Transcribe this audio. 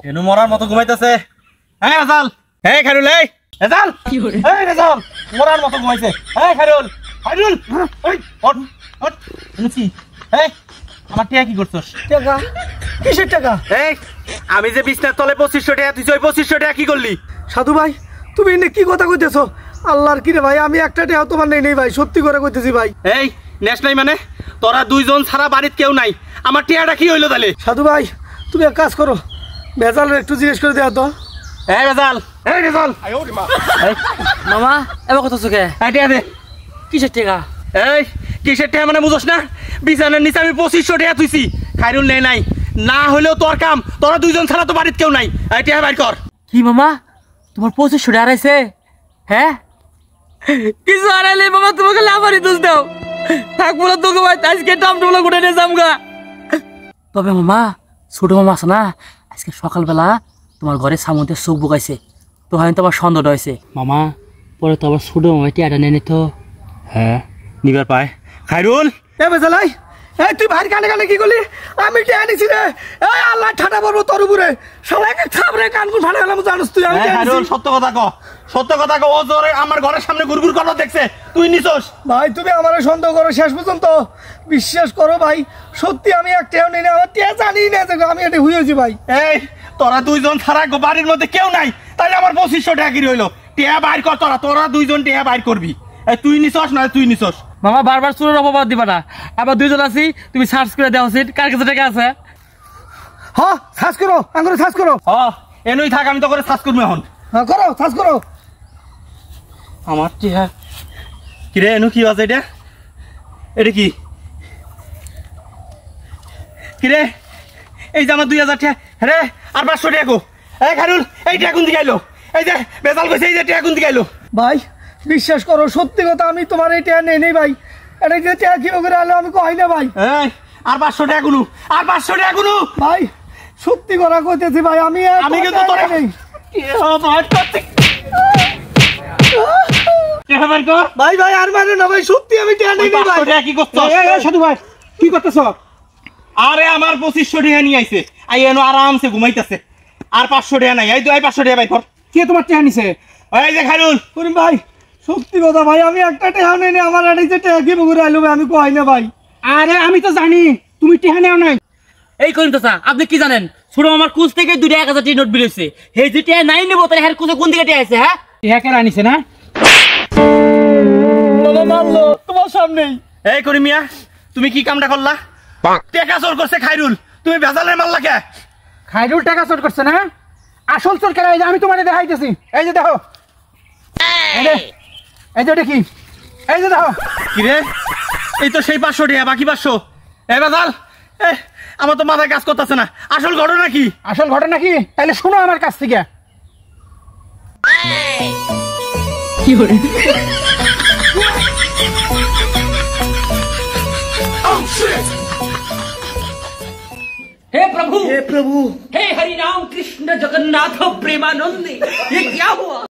কেন মরার মতো ঘুমাইতেছে? হ্যাঁ রেজাল, এই খাইরুল, এই রেজাল, এই রেজাল মরার মতো ঘুমাইছে। এই খাইরুল, খাইরুল, ওই ওঠ ওঠ। শুনছি, এই আমার টিয়া কি করছস? টাকা? কিসের টাকা? এই আমি যে বিছনার তলে 2500 টাকা তুই ওই 2500 টাকা কি করলি? সাধু ভাই, তুমি এনে কি কথা কইতেছো? আল্লাহর কি রে ভাই, আমি একটা টাকা তোমার নেই ভাই, সত্যি করে কইতেছি ভাই। এই নেশ নাই মানে? তোরা দুইজন ছাড়া বাড়িতে কেউ নাই, আমার টিয়াটা কি হইলো তাহলে? সাধু ভাই, তুমি এক কাজ করো, ভেজালের একটু জিজ্ঞেস করে দেওয়া তো। এই রেজাল, এই রেজাল, মামা এবার কত চোখে? এই টিয়া দে। কিসের টাকা? এই কিসের টাকা মানে বুঝোস না? বিছানার নিচে আমি 2500 টাকা তুইছি, খাইরুল নেই নাই, না হলেও তোর কাম, তোরা দুইজন ছাড়া তো বাড়িতে কেউ নাই। এই টাকা বাইর কর। কি মামা, তোমার 2500 টাকা হারাইছে? হ্যাঁ কিছু হারাইলে মামা তোমাকে লাভারি দোষ দাও, থাকবো না তোকে ভাই, আজকে টামটুমলা ঘুরে নিয়ে যামগা। তবে মামা, ছোট মামা আছে না, আজকে সকালবেলা তোমার ঘরে সামুদ্রে চোখ বুকাইছে, তো হয় তোমার সন্দেহটা হয়েছে মামা, পরে তো আবার ছোট মামা টিয়াটা নেই তো। হ্যাঁ নিবার পায়। খাইরুল, এ ভেজালাই, এই তুই ভাই কানে কানে কি করলি? আমি টিয়া আনিছি রে। এই আল্লাহ ঠাটা পড়বো তোর উপরে, সবাই থাপড়ে কানকুন ফাটা গেলাম, জানিস তুই? আমি খাইরুল সত্য কথা ক, সত্য কথা ক। ও জোরে আমার ঘরের সামনে গুড়গুড় কথা দেখছে, তুই নিছস? ভাই তুমি আমার সন্দেহ করো শেষ পর্যন্ত, বিশ্বাস করো ভাই, সত্যি আমি একটাও নেই, আমার টিয়া জানি না যে আমি এটা হয়েছি ভাই। এই তোরা দুইজন ছাড়া বাড়ির মধ্যে কেউ নাই, তাহলে আমার 2500 টাকা কি রইলো? টিয়া বাইর কর, তোরা দুইজন টিয়া বাইর করবি। এই তুই নিছস না তুই নিছস? মামা বারবার চুরের অপবাদ দিবা না, আবার দুইজন আছি, তুমি সার্চ করে দেওয়া উচিত কার কাছে টাকা আছে। হ্যাঁ সার্চ করো, আঙ্গুরে সার্চ করো। এনুই থাক, আমি তো করে সার্চ করবো এখন। হ্যাঁ করো, সার্চ করো। আমার টিয়া কিরে এনু, কি আছে এটা? এটা কি কিরে? এই যে আমার 2000 টাকা, হ্যাঁ আর 500 টাকা গো। এই খাইরুল, এই টাকা কোন দিকে আইলো? এই যে বেজাল কইছে, এই যে টাকা কোন দিকে আইলো? ভাই বিশ্বাস করো, সত্যি কথা, আমি তোমার এই টিয়া নেই ভাই, এটা যে টিয়া কি করে আলো আমি কই না ভাই। এই আর 500 টাকা গুলো, আর 500 টাকা গুলো ভাই সত্যি কথা কইতেছি ভাই, আমি কিন্তু তোরে নেই ভাই। ভাই আর মানে না ভাই, সত্যি আমি টিয়া নেই ভাই। কি করছো? সাধু ভাই কি করতেছ? আরে আমার 2500 টাকা নিয়ে আইছে, আই এনো আরামসে ঘুমাইতেছে, আর 500 টাকা নাই। এই 500 টাকা ভাই কর। কে তোমার টিয়া নিছে? এই যে খাইরুল। করিম ভাই সত্যি কথা ভাই, আমি একটা টিয়া নেই, আমার এটা যে টিয়া কি করে আইলো আমি কই না ভাই। আরে আমি তো জানি তুমি টিহা নেও নাই। এই করিম চাচা, আপনি কি জানেন? ছোট মামার কুচ থেকে 2 টাকা 1000 টাকা নোট বেরিয়েছে, এই যে টিহা নাই নেবো তাহলে হ্যার কুচে কোন দিকে টিহা আছে? হ্যাঁ টিহা কে আনিছে না? মামা মারলো তোমার সামনেই। এই করিম মিয়া, তুমি কি কামটা করলা? টাকা চোর করছে খাইরুল, তুমি বেজালের মারলা কে? খাইরুল টাকা চোর করছে না? আসল চোর কেন? এই যে আমি তোমারে দেখাইতেছি, এই যে দেখো, এই যে দেখি, এই যে দেখো। কিরে, এই তো সেই 500 টাকা, বাকি 500। এই বেজাল, আমার তো মাথায় কাজ করতেছে না, আসল ঘটনা কি? আসল ঘটনা কি তাহলে শোনো আমার কাছ থেকে। हे प्रभु, हे प्रभु, हे हरि राम कृष्ण जगन्नाथ प्रेमानंद, ये क्या हुआ?